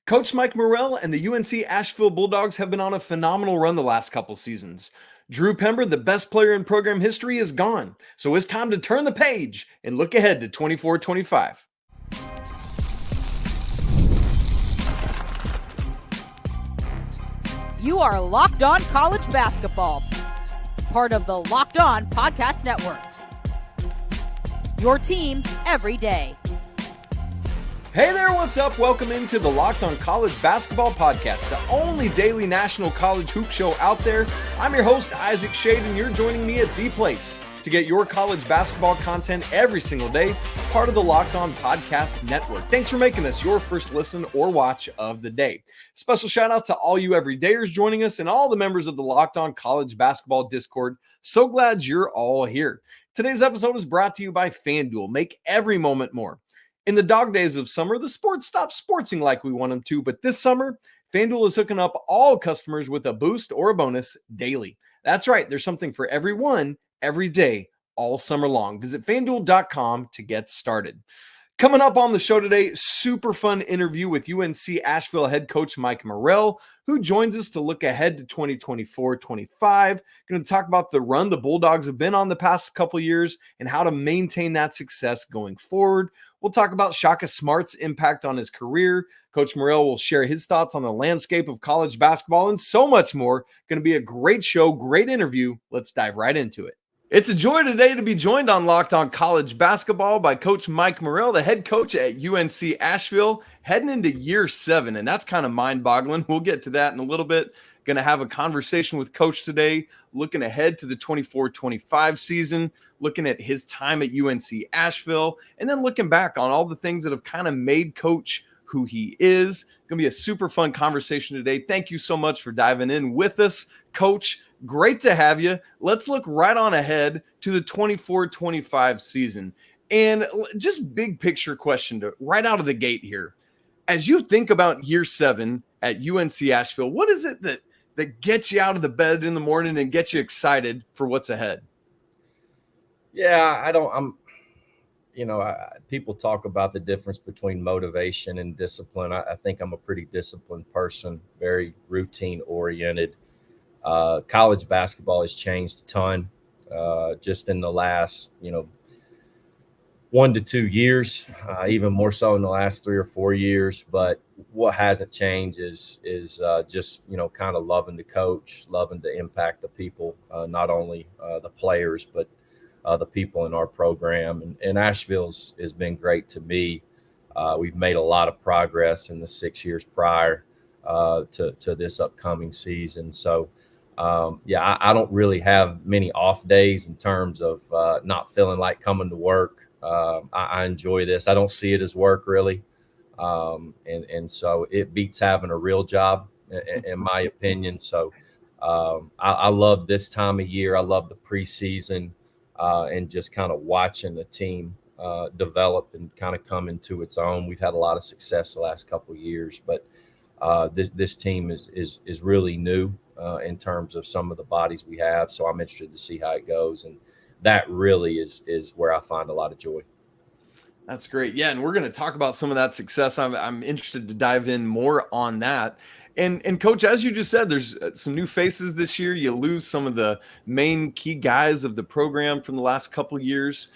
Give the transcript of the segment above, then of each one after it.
Coach Mike Morrell and the UNC-Asheville Bulldogs have been on a phenomenal run the last couple seasons. Drew Pember, the best player in program history, is gone, so it's time to turn the page and look ahead to 24-25. You are Locked On College Basketball, part of the Locked On Podcast Network. Your team every day. Hey there, what's up? Welcome into the Locked On College Basketball Podcast, the only daily national college hoop show out there. I'm your host, Isaac Shade, and you're joining me at the place to get your college basketball content every single day, part of the Locked On Podcast Network. Thanks for making us your first listen or watch of the day. Special shout out to all you everydayers joining us and all the members of the Locked On College Basketball Discord. So glad you're all here. Today's episode is brought to you by FanDuel. Make every moment more. In the dog days of summer, the sports stop sportsing like we want them to, but this summer, FanDuel is hooking up all customers with a boost or a bonus daily. That's right, there's something for everyone, every day, all summer long. Visit FanDuel.com to get started. Coming up on the show today, super fun interview with UNC-Asheville head coach Mike Morrell, who joins us to look ahead to 2024-25. Going to talk about the run the Bulldogs have been on the past couple years and how to maintain that success going forward. We'll talk about Shaka Smart's impact on his career. Coach Morrell will share his thoughts on the landscape of college basketball and so much more. Going to be a great show, great interview. Let's dive right into it. It's a joy today to be joined on Locked On College Basketball by Coach Mike Morrell, the head coach at UNC-Asheville, heading into year 7, and that's kind of mind-boggling. We'll get to that in a little bit. Going to have a conversation with Coach today, looking ahead to the 24-25 season, looking at his time at UNC-Asheville, and then looking back on all the things that have kind of made Coach who he is. Going to be a super fun conversation today. Thank you so much for diving in with us, Coach. Great to have you. Let's look right on ahead to the 24-25 season. And just big picture question right out of the gate here. As you think about year 7 at UNC-Asheville, what is it that gets you out of the bed in the morning and gets you excited for what's ahead? Yeah, people talk about the difference between motivation and discipline. I think I'm a pretty disciplined person, very routine oriented. College basketball has changed a ton just in the last, 1 to 2 years, even more so in the last 3 or 4 years. But what hasn't changed is just, kind of loving the coach, loving to impact the people, not only the players, but the people in our program. And Asheville's has been great to me. We've made a lot of progress in the 6 years prior to this upcoming season. So, I don't really have many off days in terms of not feeling like coming to work. I enjoy this. I don't see it as work really. And so it beats having a real job in my opinion. So I love this time of year. I love the preseason and just kind of watching the team develop and kind of come into its own. We've had a lot of success the last couple of years, but this team is really new in terms of some of the bodies we have. So I'm interested to see how it goes. And that really is where I find a lot of joy. That's great. Yeah, and we're going to talk about some of that success. I'm interested to dive in more on that. And Coach, as you just said, there's some new faces this year. You lose some of the main key guys of the program from the last couple of years.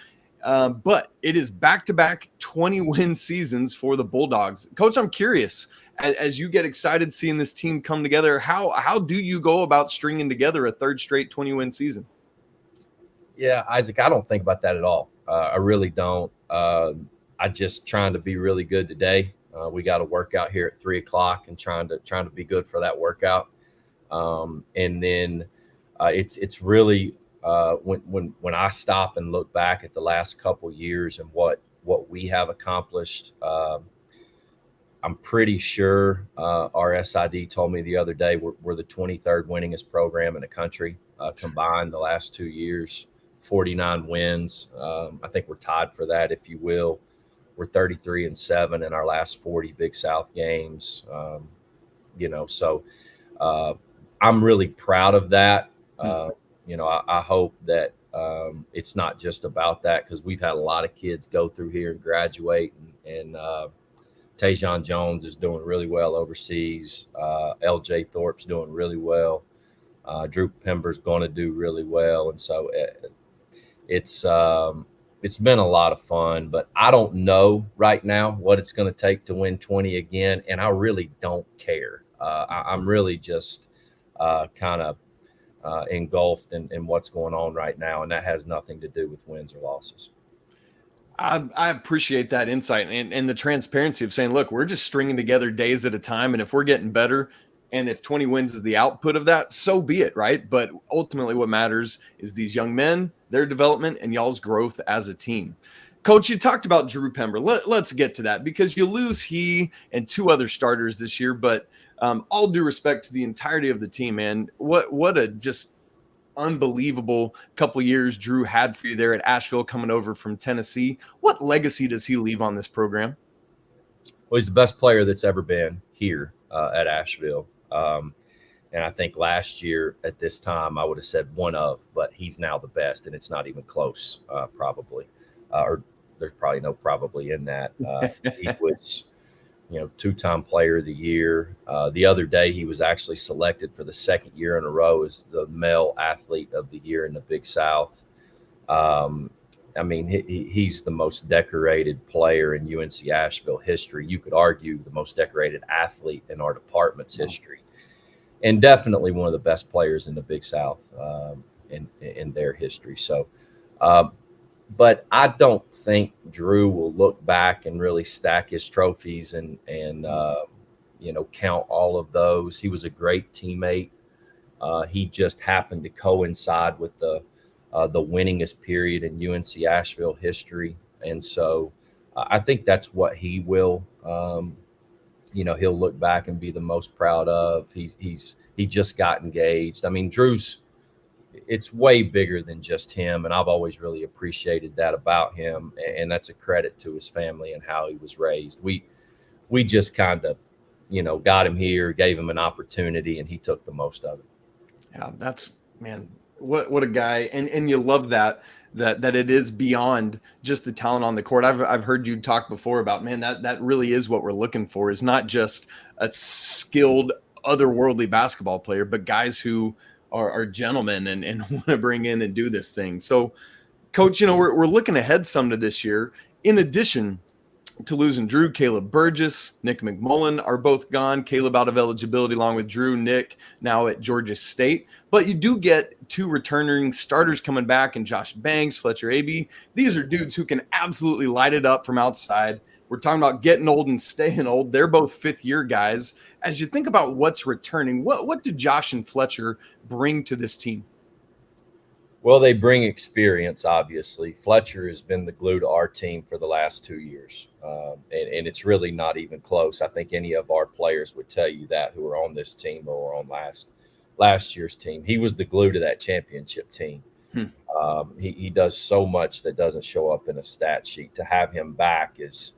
But it is back-to-back 20-win seasons for the Bulldogs. Coach, I'm curious, as you get excited seeing this team come together, how do you go about stringing together a third straight 20-win season? Yeah, Isaac, I don't think about that at all. I really don't. I just trying to be really good today. We got a workout here at 3:00 and trying to be good for that workout. And then it's really when I stop and look back at the last couple years and what we have accomplished. I'm pretty sure our SID told me the other day we're the 23rd winningest program in the country combined the last 2 years, 49 wins. I think we're tied for that, if you will. We're 33-7 in our last 40 Big South games. So I'm really proud of that. I hope that it's not just about that, because we've had a lot of kids go through here and graduate and Tajon Jones is doing really well overseas. LJ Thorpe's doing really well. Drew Pember's going to do really well. And so it's been a lot of fun, but I don't know right now what it's going to take to win 20 again. And I really don't care. I'm really just kind of engulfed in what's going on right now. And that has nothing to do with wins or losses. I appreciate that insight and the transparency of saying, look, we're just stringing together days at a time. And if we're getting better, and if 20 wins is the output of that, so be it, right? But ultimately what matters is these young men, their development, and y'all's growth as a team. Coach, you talked about Drew Pember. Let's get to that, because you lose he and two other starters this year. But all due respect to the entirety of the team, man, what a just unbelievable couple of years Drew had for you there at Asheville, coming over from Tennessee. What legacy does he leave on this program? Well, he's the best player that's ever been here at Asheville. And I think last year at this time, I would have said one of, but he's now the best, and it's not even close, probably. Or there's probably no probably in that. He was, two-time player of the year. The other day, he was actually selected for the second year in a row as the male athlete of the year in the Big South. He's the most decorated player in UNC-Asheville history. You could argue the most decorated athlete in our department's history, and definitely one of the best players in the Big South in their history. So, but I don't think Drew will look back and really stack his trophies and count all of those. He was a great teammate. He just happened to coincide with the winningest period in UNC-Asheville history. And so I think that's what he will, he'll look back and be the most proud of. He just got engaged. I mean, it's way bigger than just him. And I've always really appreciated that about him. And that's a credit to his family and how he was raised. We just kind of, got him here, gave him an opportunity, and he took the most of it. Yeah, that's, man, what a guy. And you love that it is beyond just the talent on the court. I've heard you talk before about, man, that really is what we're looking for, is not just a skilled otherworldly basketball player, but guys who are gentlemen and want to bring in and do this thing. So, Coach, we're looking ahead some to this year. In addition to losing Drew, Caleb Burgess, Nick McMullen are both gone. Caleb out of eligibility along with Drew. Nick now at Georgia State. But you do get two returning starters coming back in Josh Banks, Fletcher Abey. These are dudes who can absolutely light it up from outside. We're talking about getting old and staying old. They're both fifth-year guys. As you think about what's returning, what do Josh and Fletcher bring to this team? Well, they bring experience, obviously. Fletcher has been the glue to our team for the last 2 years, and it's really not even close. I think any of our players would tell you that, who are on this team or on last year's team. He was the glue to that championship team. He does so much that doesn't show up in a stat sheet. To have him back is,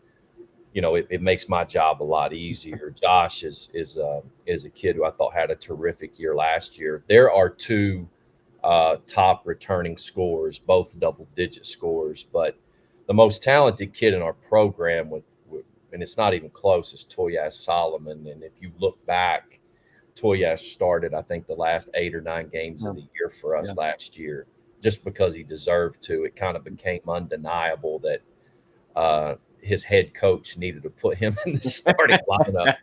it makes my job a lot easier. Josh is a kid who I thought had a terrific year last year. There are two top returning scorers, both double-digit scorers, but the most talented kid in our program, and it's not even close, is Toyaz Solomon. And if you look back, Toyaz started, I think, the last 8 or 9 games of the year for us last year, just because he deserved to. It kind of became undeniable that his head coach needed to put him in the starting lineup.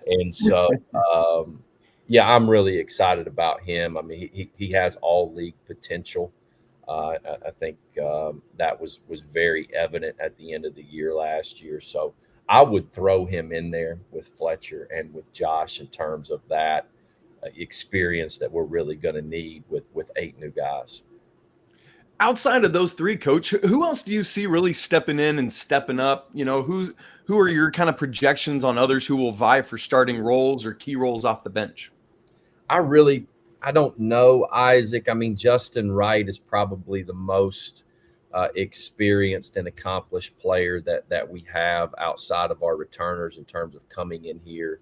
And so, I'm really excited about him. I mean, he has all league potential. I think that was very evident at the end of the year last year. So I would throw him in there with Fletcher and with Josh in terms of that experience that we're really going to need with 8 new guys. Outside of those three, Coach, who else do you see really stepping in and stepping up? Who are your kind of projections on others who will vie for starting roles or key roles off the bench? I don't know, Isaac. I mean, Justin Wright is probably the most experienced and accomplished player that we have outside of our returners in terms of coming in here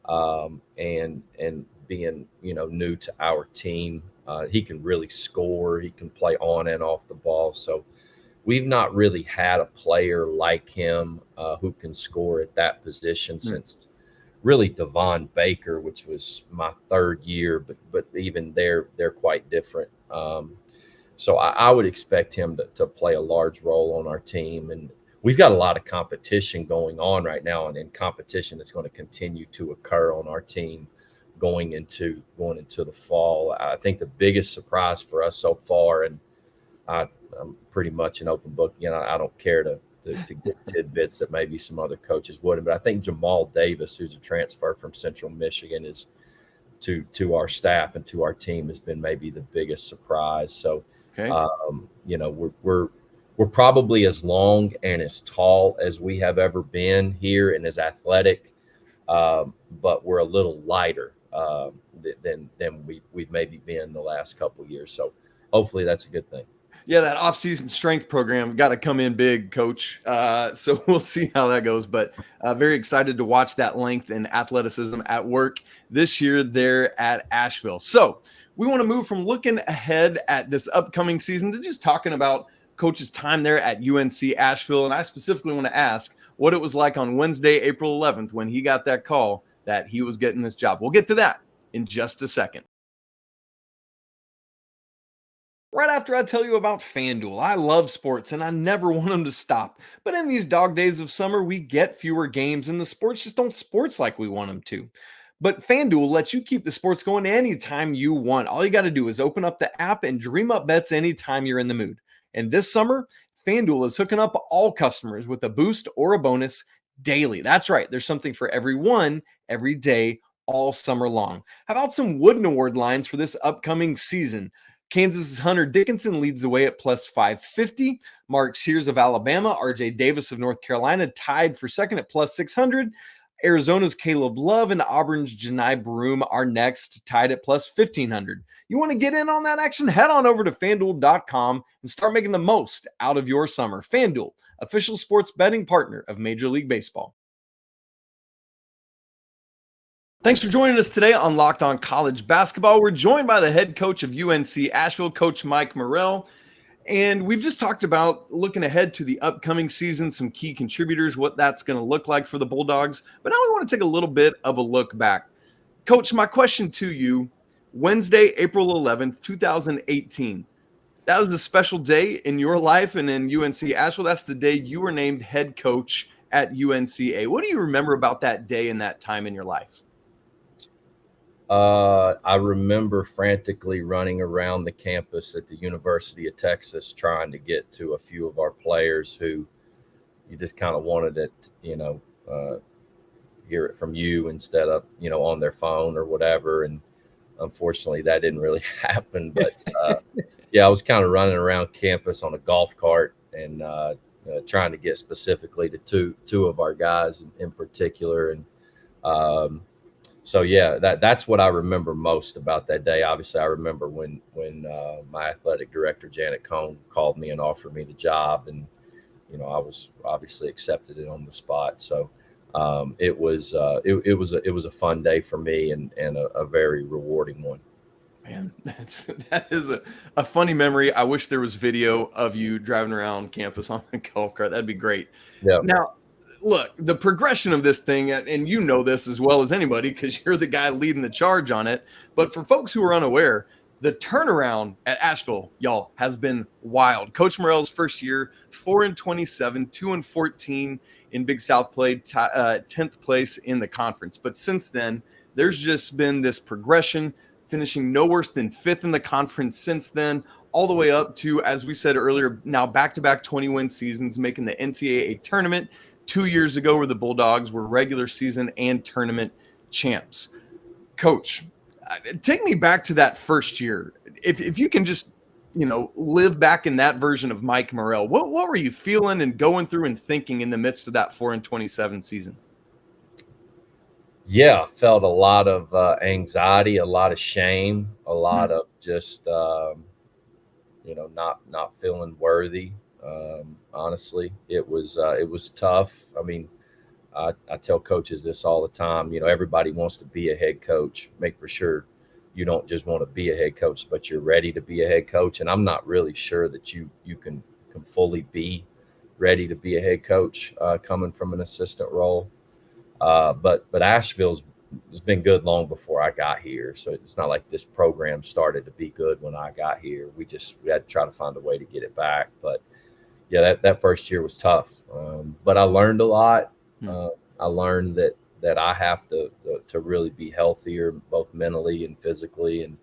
and being, new to our team. He can really score. He can play on and off the ball. So we've not really had a player like him who can score at that position since really Devon Baker, which was my third year, but even they're quite different. So I would expect him to play a large role on our team. And we've got a lot of competition going on right now, and in competition that's going to continue to occur on our team going into the fall. I think the biggest surprise for us so far, and I'm pretty much an open book. I don't care to get tidbits that maybe some other coaches wouldn't, but I think Jamal Davis, who's a transfer from Central Michigan, is to our staff and to our team has been maybe the biggest surprise. So, we're probably as long and as tall as we have ever been here and as athletic, but we're a little lighter than we've maybe been the last couple of years. So hopefully that's a good thing. Yeah, that off-season strength program got to come in big, Coach. So we'll see how that goes. But very excited to watch that length and athleticism at work this year there at Asheville. So we want to move from looking ahead at this upcoming season to just talking about Coach's time there at UNC-Asheville. And I specifically want to ask what it was like on Wednesday, April 11th, when he got that call that he was getting this job. We'll get to that in just a second. Right after I tell you about FanDuel. I love sports and I never want them to stop. But in these dog days of summer, we get fewer games and the sports just don't sports like we want them to. But FanDuel lets you keep the sports going anytime you want. All you got to do is open up the app and dream up bets anytime you're in the mood. And this summer, FanDuel is hooking up all customers with a boost or a bonus daily. That's right. There's something for everyone, every day, all summer long. How about some Wooden Award lines for this upcoming season? Kansas's Hunter Dickinson leads the way at plus 550. Mark Sears of Alabama, RJ Davis of North Carolina tied for second at plus 600. Arizona's Caleb Love and Auburn's Janai Broom are next, tied at plus 1,500. You want to get in on that action? Head on over to FanDuel.com and start making the most out of your summer. FanDuel, official sports betting partner of Major League Baseball. Thanks for joining us today on Locked On College Basketball. We're joined by the head coach of UNC-Asheville, Coach Mike Morrell. And we've just talked about looking ahead to the upcoming season, some key contributors, what that's going to look like for the Bulldogs. But now we want to take a little bit of a look back. Coach, my question to you, Wednesday, April 11th, 2018. That was a special day in your life and in UNC-Asheville. That's the day you were named head coach at UNC-A. What do you remember about that day and that time in your life? I remember frantically running around the campus at the University of Texas trying to get to a few of our players who you just kind of wanted to, hear it from you instead of, on their phone or whatever. And unfortunately that didn't really happen, but, I was kind of running around campus on a golf cart and, trying to get specifically to two of our guys in particular. And, so that's what I remember most about that day. Obviously, I remember when my athletic director Janet Cohn called me and offered me the job, and I was obviously accepted it on the spot. So it was a fun day for me and a very rewarding one. Man, that is a funny memory. I wish there was video of you driving around campus on a golf cart. That'd be great. Yeah. Now, look, the progression of this thing, and you know this as well as anybody because you're the guy leading the charge on it. But for folks who are unaware, the turnaround at Asheville, y'all, has been wild. Coach Morrell's first year, 4-27, 2-14 in Big South play, 10th place in the conference. But since then, there's just been this progression, finishing no worse than 5th in the conference since then, all the way up to, as we said earlier, now back-to-back 20-win seasons, making the NCAA tournament 2 years ago where the Bulldogs were regular season and tournament champs. Coach, take me back to that first year. If you can just, live back in that version of Mike Morrell, what were you feeling and going through and thinking in the midst of that 4-27 season? Yeah, felt a lot of anxiety, a lot of shame, a lot of just, not feeling worthy. Honestly, it was tough. I mean, I tell coaches this all the time, everybody wants to be a head coach. Make for sure you don't just want to be a head coach, but you're ready to be a head coach. And I'm not really sure that you can can fully be ready to be a head coach coming from an assistant role. But Asheville's has been good long before I got here. So it's not like this program started to be good when I got here. We had to try to find a way to get it back. But yeah, that first year was tough. But I learned a lot. I learned that I have to really be healthier, both mentally and physically. And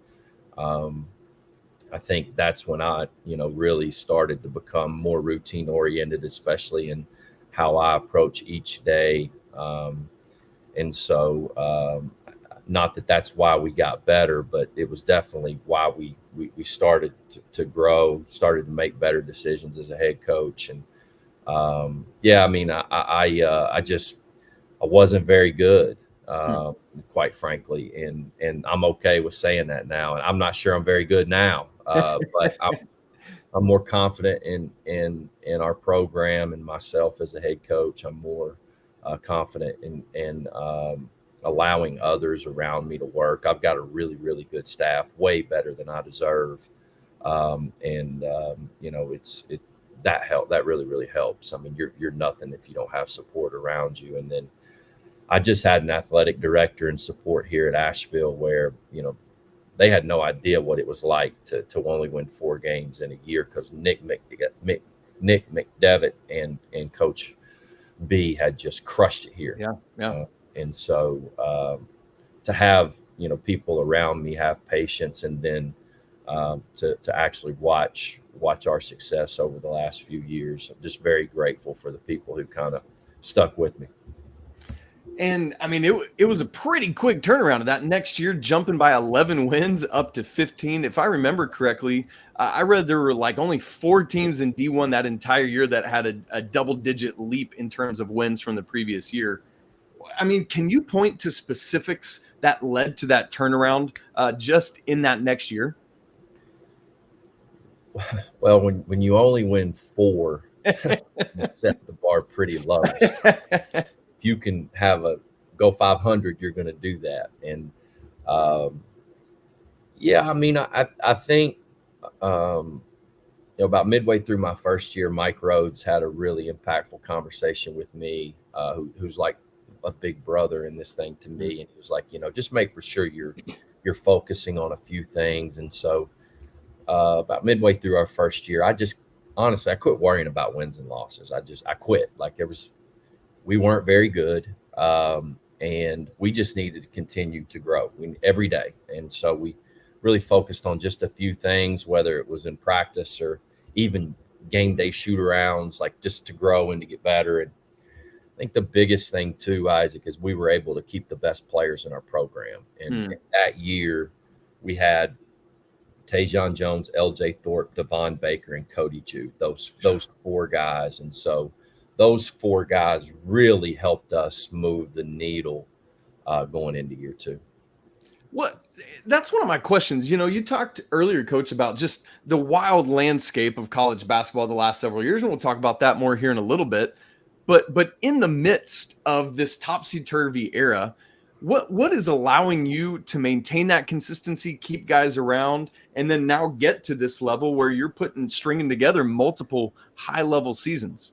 I think that's when I, really started to become more routine oriented, especially in how I approach each day. And so not that that's why we got better, but it was definitely why we started to grow, started to make better decisions as a head coach. And yeah, I mean, I wasn't very good, quite frankly, and I'm okay with saying that now. And I'm not sure I'm very good now, but I'm more confident in our program and myself as a head coach. I'm more confident in allowing others around me to work. I've got a really, really good staff, way better than I deserve. That help. That really, really helps. I mean, you're nothing if you don't have support around you. And then I just had an athletic director and support here at Asheville where, they had no idea what it was like to only win 4 games in a year, because Nick McDevitt and Coach B had just crushed it here. Yeah. And so to have, people around me have patience, and then to actually watch our success over the last few years. I'm just very grateful for the people who kind of stuck with me. And I mean, it was a pretty quick turnaround of that next year, jumping by 11 wins up to 15. If I remember correctly, I read there were like only 4 teams in D1 that entire year that had a double-digit leap in terms of wins from the previous year. I mean, can you point to specifics that led to that turnaround just in that next year? Well, when you only win 4, you set the bar pretty low. If you can go 500, you're going to do that. And yeah, I mean, I think about midway through my first year, Mike Rhodes had a really impactful conversation with me, who's like a big brother in this thing to me. And he was like, just make for sure you're focusing on a few things. And so about midway through our first year, I quit worrying about wins and losses. I quit. Like we weren't very good. And we just needed to continue to grow every day. And so we really focused on just a few things, whether it was in practice or even game day shoot arounds, like just to grow and to get better. And I think the biggest thing too, Isaac, is we were able to keep the best players in our program. And that year we had Tajon Jones, LJ Thorpe, Devon Baker, and Cody Jude, those 4 guys. And so those 4 guys really helped us move the needle going into year 2. That's one of my questions. You talked earlier, Coach, about just the wild landscape of college basketball the last several years, and we'll talk about that more here in a little bit. But in the midst of this topsy-turvy era, what is allowing you to maintain that consistency, keep guys around, and then now get to this level where you're stringing together multiple high-level seasons?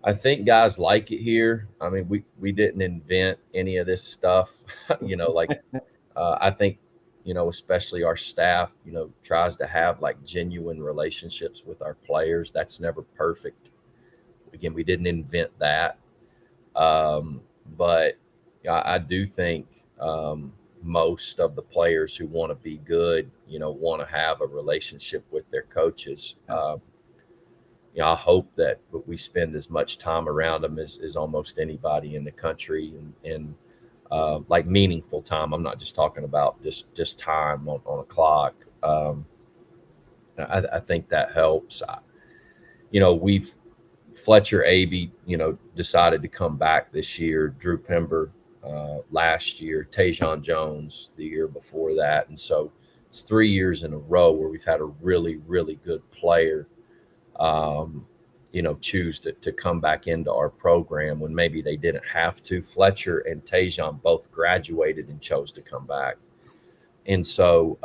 I think guys like it here. I mean, we didn't invent any of this stuff, I think, especially our staff, tries to have like genuine relationships with our players. That's never perfect. Again, we didn't invent that. But I do think most of the players who want to be good, want to have a relationship with their coaches. I hope that we spend as much time around them as almost anybody in the country, and like meaningful time. I'm not just talking about just time on a clock. I think that helps. Fletcher Abey, decided to come back this year. Drew Pember last year. Tajon Jones the year before that. And so it's 3 years in a row where we've had a really, really good player choose to come back into our program when maybe they didn't have to. Fletcher and Tajon both graduated and chose to come back. And so,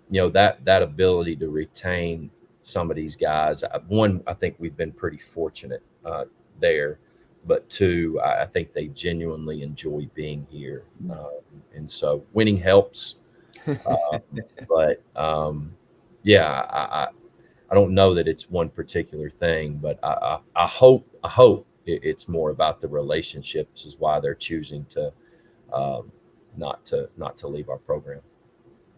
that ability to retain some of these guys. One, I think we've been pretty fortunate there, but two, I think they genuinely enjoy being here, and so winning helps. But yeah, I don't know that it's one particular thing, but I hope it's more about the relationships is why they're choosing to not to leave our program.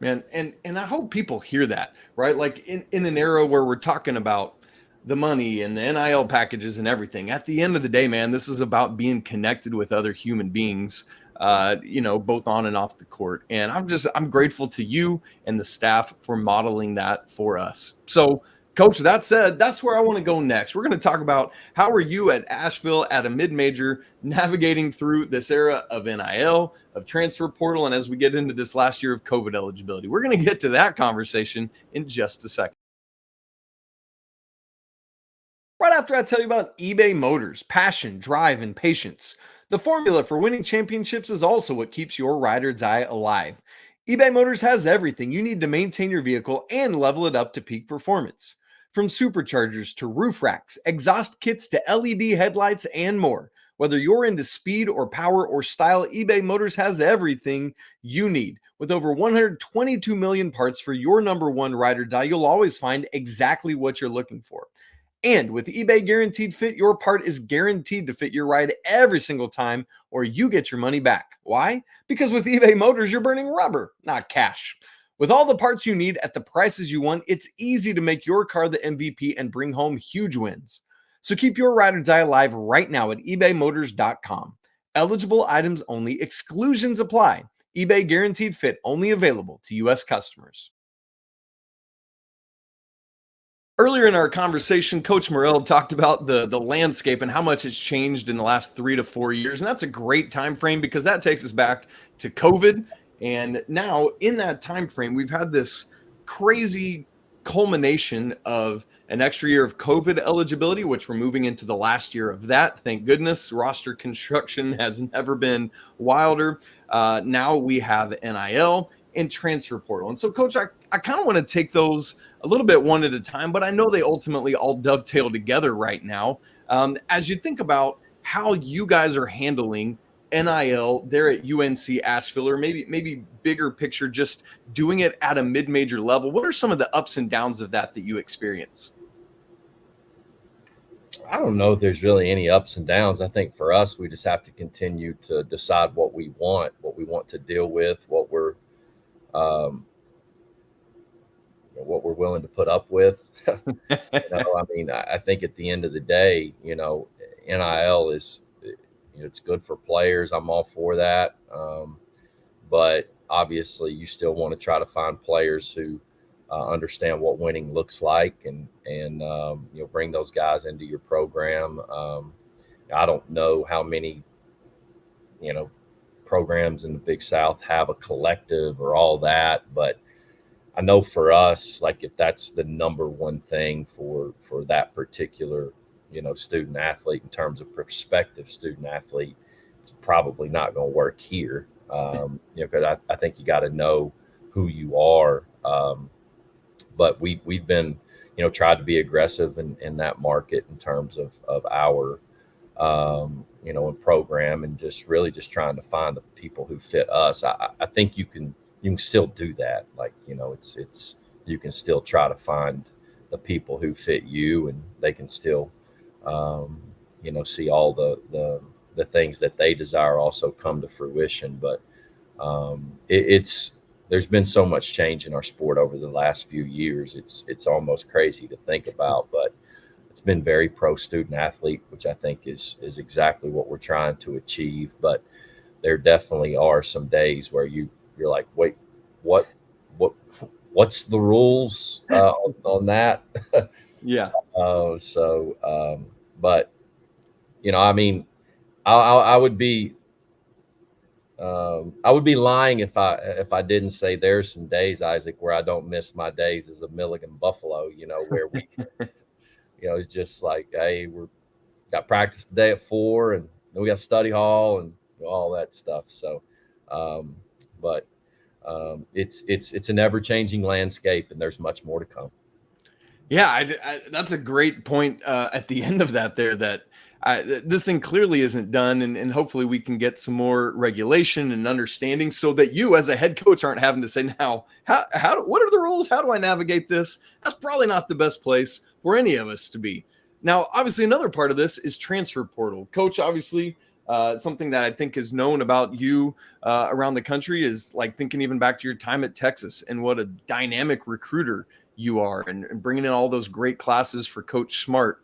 Man, and I hope people hear that, right? Like in an era where we're talking about the money and the NIL packages and everything. At the end of the day, man, this is about being connected with other human beings, both on and off the court. And I'm grateful to you and the staff for modeling that for us. So, Coach, that said, that's where I want to go next. We're going to talk about how are you at Asheville at a mid-major navigating through this era of NIL, of transfer portal, and as we get into this last year of COVID eligibility. We're going to get to that conversation in just a second. Right after I tell you about eBay Motors, passion, drive, and patience. The formula for winning championships is also what keeps your ride or die alive. eBay Motors has everything you need to maintain your vehicle and level it up to peak performance. From superchargers to roof racks, exhaust kits to LED headlights, and more. Whether you're into speed or power or style, eBay Motors has everything you need. With over 122 million parts for your number one ride or die, you'll always find exactly what you're looking for. And with eBay Guaranteed Fit, your part is guaranteed to fit your ride every single time, or you get your money back. Why? Because with eBay Motors, you're burning rubber, not cash. With all the parts you need at the prices you want, it's easy to make your car the MVP and bring home huge wins. So keep your ride or die alive right now at ebaymotors.com. Eligible items only. Exclusions apply. eBay Guaranteed Fit only available to U.S. customers. Earlier in our conversation, Coach Morrell talked about the landscape and how much it's changed in the last 3 to 4 years. And that's a great time frame because that takes us back to COVID. And now in that time frame, we've had this crazy culmination of an extra year of COVID eligibility, which we're moving into the last year of that. Thank goodness. Roster construction has never been wilder. Now we have NIL and transfer portal. And so, Coach, I kind of want to take those a little bit one at a time, but I know they ultimately all dovetail together right now. As you think about how you guys are handling NIL there at UNC-Asheville, or maybe bigger picture, just doing it at a mid-major level, what are some of the ups and downs of that you experience? I don't know if there's really any ups and downs. I think for us, we just have to continue to decide what we want to deal with, what we're willing to put up with. I think at the end of the day, NIL is, it's good for players. I'm all for that. But obviously you still want to try to find players who understand what winning looks like and bring those guys into your program. I don't know how many, programs in the Big South have a collective or all that, but I know for us, like if that's the number one thing for that particular, student athlete in terms of prospective student athlete, it's probably not going to work here. Because I think you got to know who you are. But we've been, tried to be aggressive in that market in terms of our, program and just trying to find the people who fit us. I think you can still do that. Like, it's you can still try to find the people who fit you, and they can still, see all the things that they desire also come to fruition. But there's been so much change in our sport over the last few years. It's almost crazy to think about, but it's been very pro student athlete, which I think is exactly what we're trying to achieve. But there definitely are some days where you're like, wait, what's the rules on that? Yeah. But I would be lying if I didn't say there's some days, Isaac, where I don't miss my days as a Milligan Buffalo, where we, it's just like, hey, we're got practice today at 4 and then we got study hall and all that stuff. So, it's an ever changing landscape, and there's much more to come. Yeah, that's a great point at the end of that there, that this thing clearly isn't done, and hopefully we can get some more regulation and understanding so that you as a head coach aren't having to say, now, what are the rules? How do I navigate this? That's probably not the best place for any of us to be. Now, obviously, another part of this is transfer portal. Coach, obviously, something that I think is known about you around the country is like thinking even back to your time at Texas and what a dynamic recruiter you are, and bringing in all those great classes for Coach Smart.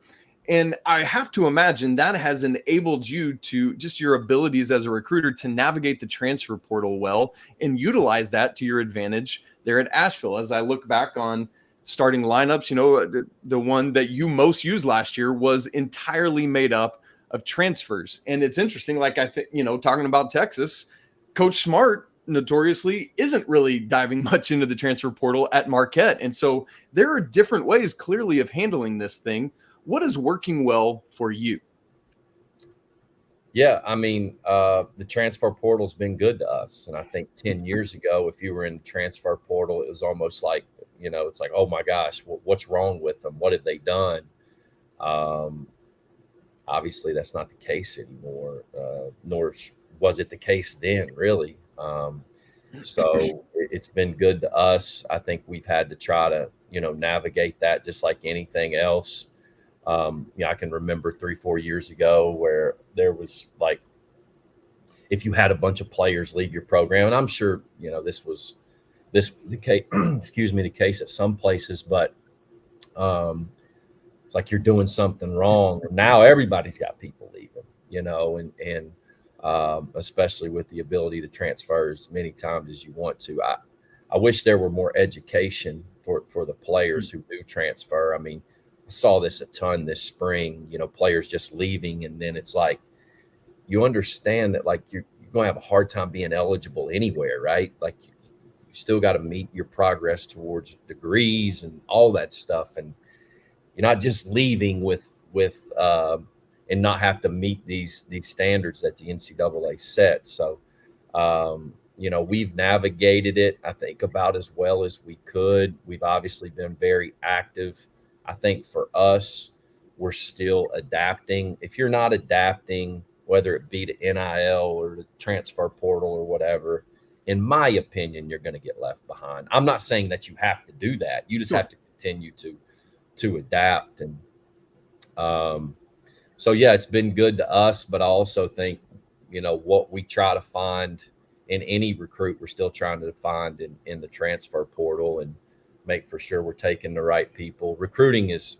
And I have to imagine that has enabled you to just your abilities as a recruiter to navigate the transfer portal well and utilize that to your advantage there at Asheville. As I look back on starting lineups, the one that you most used last year was entirely made up of transfers. And it's interesting, like I think, talking about Texas, Coach Smart notoriously isn't really diving much into the transfer portal at Marquette. And so there are different ways clearly of handling this thing. What is working well for you? Yeah, I mean, the transfer portal's been good to us. And I think 10 years ago, if you were in the transfer portal, it was almost like, it's like, oh my gosh, what's wrong with them? What have they done? Obviously, that's not the case anymore, nor was it the case then, really. So it's been good to us. I think we've had to try to, navigate that just like anything else. I can remember 3-4 years ago where there was like, if you had a bunch of players leave your program, and I'm sure, this was the case, the case at some places, but it's like you're doing something wrong. Now everybody's got people leaving, and especially with the ability to transfer as many times as you want to. I wish there were more education for the players who do transfer. I mean, I saw this a ton this spring, players just leaving. And then it's like, you understand that like you're going to have a hard time being eligible anywhere, right? Like you still got to meet your progress towards degrees and all that stuff. And you're not just leaving with and not have to meet these standards that the NCAA set. So, we've navigated it, I think, about as well as we could. We've obviously been very active. I think for us, we're still adapting. If you're not adapting, whether it be to NIL or the transfer portal or whatever, in my opinion, you're going to get left behind. I'm not saying that you have to do that. You just have to continue to adapt. And so, yeah, it's been good to us. But I also think, what we try to find in any recruit, we're still trying to find in the transfer portal and make for sure we're taking the right people. Recruiting is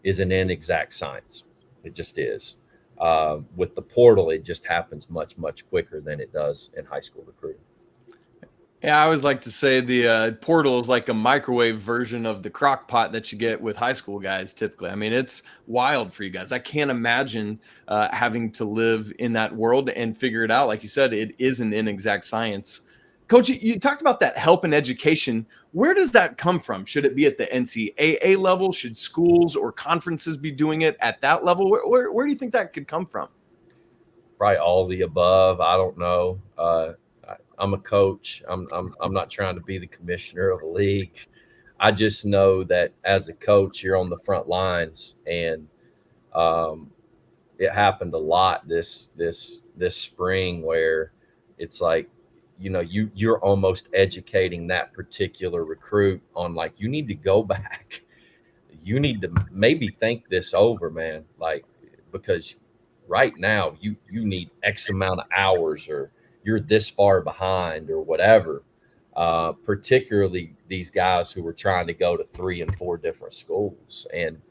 an inexact science. It just is. With the portal, it just happens much, much quicker than it does in high school recruiting. Yeah, I always like to say the portal is like a microwave version of the crock pot that you get with high school guys typically. I mean, it's wild for you guys. I can't imagine having to live in that world and figure it out. Like you said, it is an inexact science. Coach, you talked about that help in education. Where does that come from? Should it be at the NCAA level? Should schools or conferences be doing it at that level? Where do you think that could come from? Probably all the above. I don't know. I'm a coach. I'm not trying to be the commissioner of a league. I just know that as a coach, you're on the front lines, and it happened a lot this spring where it's like, you're almost educating that particular recruit on like, you need to go back. You need to maybe think this over, man. Like, because right now you need X amount of hours, or you're this far behind or whatever, particularly these guys who were trying to go to 3 and 4 different schools. And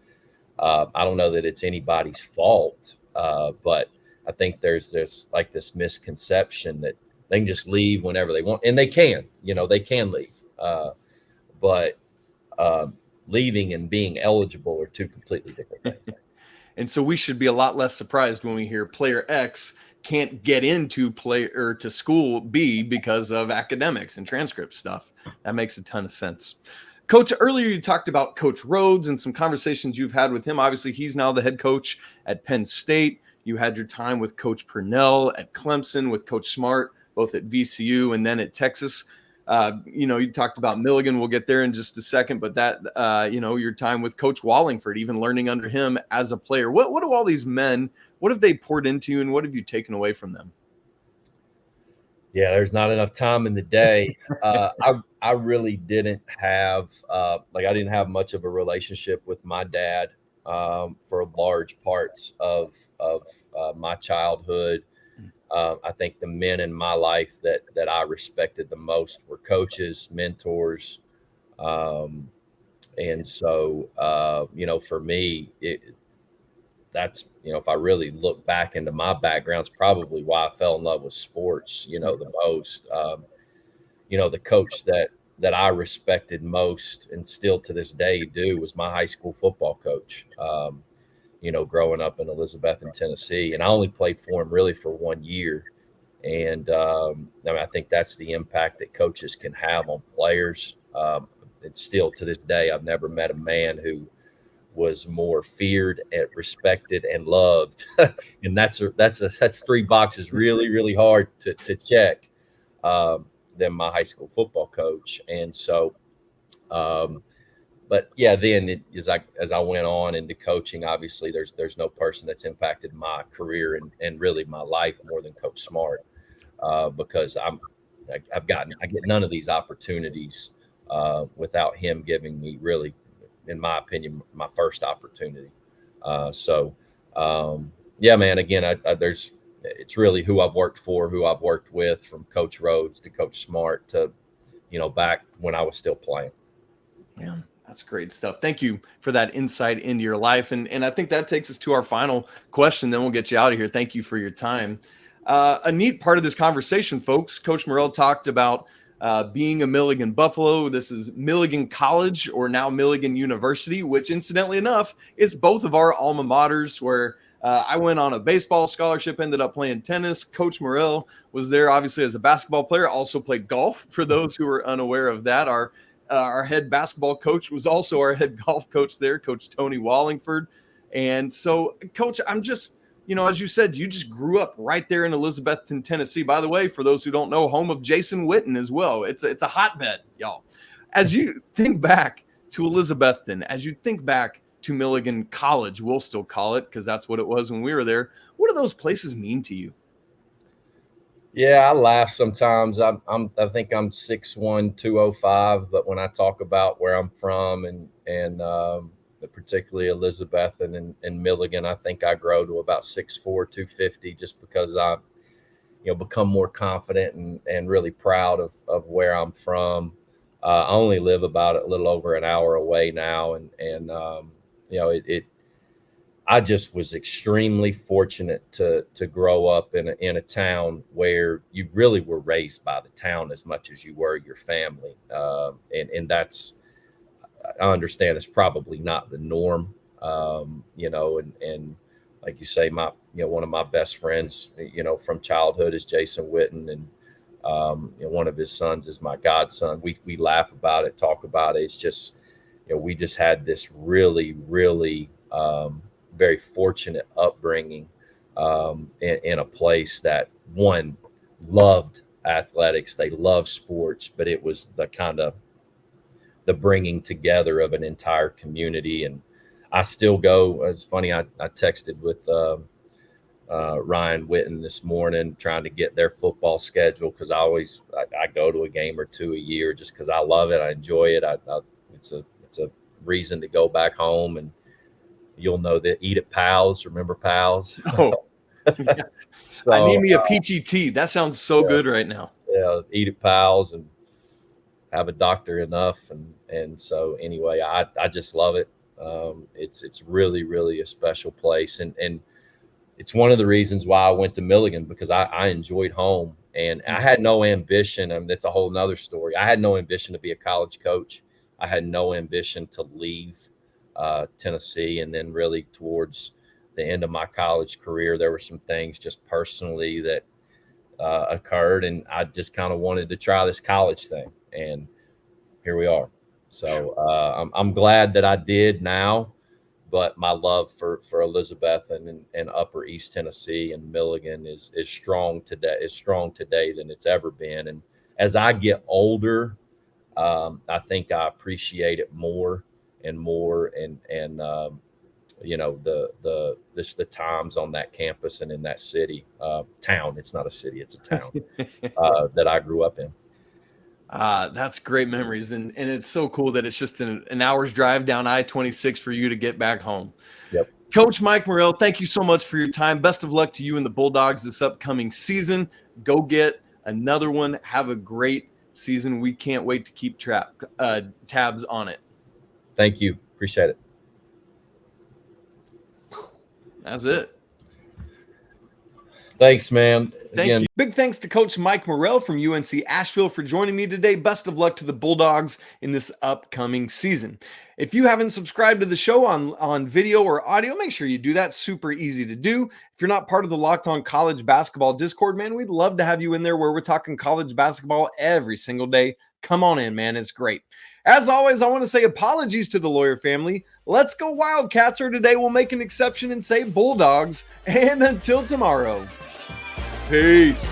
I don't know that it's anybody's fault, but I think there's like this misconception that they can just leave whenever they want. And they can, they can leave. But leaving and being eligible are two completely different things. And so we should be a lot less surprised when we hear player X can't get into to school B because of academics and transcript stuff. That makes a ton of sense. Coach, earlier you talked about Coach Rhodes and some conversations you've had with him. Obviously, he's now the head coach at Penn State. You had your time with Coach Purnell at Clemson, with Coach Smart, both at VCU and then at Texas. You talked about Milligan. We'll get there in just a second, but that, your time with Coach Wallingford, even learning under him as a player. What do all these men, what have they poured into you, and what have you taken away from them? Yeah, there's not enough time in the day. I really didn't have I didn't have much of a relationship with my dad for large parts of my childhood. I think the men in my life that I respected the most were coaches, mentors, and so for me, that's if I really look back into my background, it's probably why I fell in love with sports, the most. The coach that I respected most and still to this day do was my high school football coach. Growing up in Elizabethton, Tennessee, and I only played for him really for 1 year. And I think that's the impact that coaches can have on players. And still to this day, I've never met a man who was more feared and respected and loved. And that's 3 boxes really, really hard to check than my high school football coach. And so, but yeah, then as I went on into coaching, obviously there's no person that's impacted my career and really my life more than Coach Smart, because I get none of these opportunities without him giving me really, in my opinion, my first opportunity. Yeah, man, again, it's really who I've worked for, who I've worked with, from Coach Rhodes to Coach Smart to, back when I was still playing. Yeah, that's great stuff. Thank you for that insight into your life. And I think that takes us to our final question. Then we'll get you out of here. Thank you for your time. A neat part of this conversation, folks, Coach Morrell talked about being a Milligan Buffalo. This is Milligan College, or now Milligan University, which incidentally enough is both of our alma maters, where I went on a baseball scholarship, ended up playing tennis. Coach Morrell was there obviously as a basketball player, also played golf. For those who are unaware of that, our head basketball coach was also our head golf coach there, Coach Tony Wallingford. And so, Coach, I'm just, as you said, you just grew up right there in Elizabethton, Tennessee. By the way, for those who don't know, home of Jason Witten as well. It's a hotbed, y'all. As you think back to Elizabethton, as you think back to Milligan College, we'll still call it, because that's what it was when we were there. What do those places mean to you? Yeah, I laugh sometimes. I think I'm 6'1", 205, but when I talk about where I'm from and particularly Elizabethton and Milligan, I think I grow to about 6'4", 250, just because I, become more confident and really proud of where I'm from. I only live about a little over an hour away now, and I just was extremely fortunate to grow up in a town where you really were raised by the town as much as you were your family, and that's, I understand it's probably not the norm, and like you say, one of my best friends, from childhood is Jason Witten, and one of his sons is my godson. We laugh about it, talk about it. It's just, we just had this really, really very fortunate upbringing in a place that, one, loved athletics, they loved sports, but it was the bringing together of an entire community. And I still go. It's funny, I texted with Ryan Witten this morning trying to get their football schedule, because I go to a game or two a year just because I love it, I enjoy it. It's a reason to go back home. And you'll know that Eat at Pals. Remember Pals? Oh, yeah. So I need me a peachy tea. That sounds so good right now. Yeah, Eat at Pals and have a doctor enough. And so anyway, I just love it. It's really, really a special place. And it's one of the reasons why I went to Milligan, because I enjoyed home, and I had no ambition. I mean, that's a whole nother story. I had no ambition to be a college coach. I had no ambition to leave Tennessee. And then really towards the end of my college career, there were some things just personally that occurred, and I just kind of wanted to try this college thing, and here we are. So I'm glad that I did now, but my love for Elizabeth and Upper East Tennessee and Milligan is strong today than it's ever been. And as I get older, I think I appreciate it more and more, and you know, the times on that campus and in that city, town. It's not a city, it's a town that I grew up in. That's great memories. And it's so cool that it's just an hour's drive down I-26 for you to get back home. Yep. Coach Mike Morrell, thank you so much for your time. Best of luck to you and the Bulldogs this upcoming season. Go get another one. Have a great season. We can't wait to keep tabs on it. Thank you. Appreciate it. That's it. Thanks, man. Thank you. Big thanks to Coach Mike Morrell from UNC-Asheville for joining me today. Best of luck to the Bulldogs in this upcoming season. If you haven't subscribed to the show on video or audio, make sure you do that. Super easy to do. If you're not part of the Locked On College Basketball Discord, man, we'd love to have you in there where we're talking college basketball every single day. Come on in, man. It's great. As always, I want to say apologies to the Lawyer family. Let's go Wildcats, or today we'll make an exception and say Bulldogs. And until tomorrow, peace.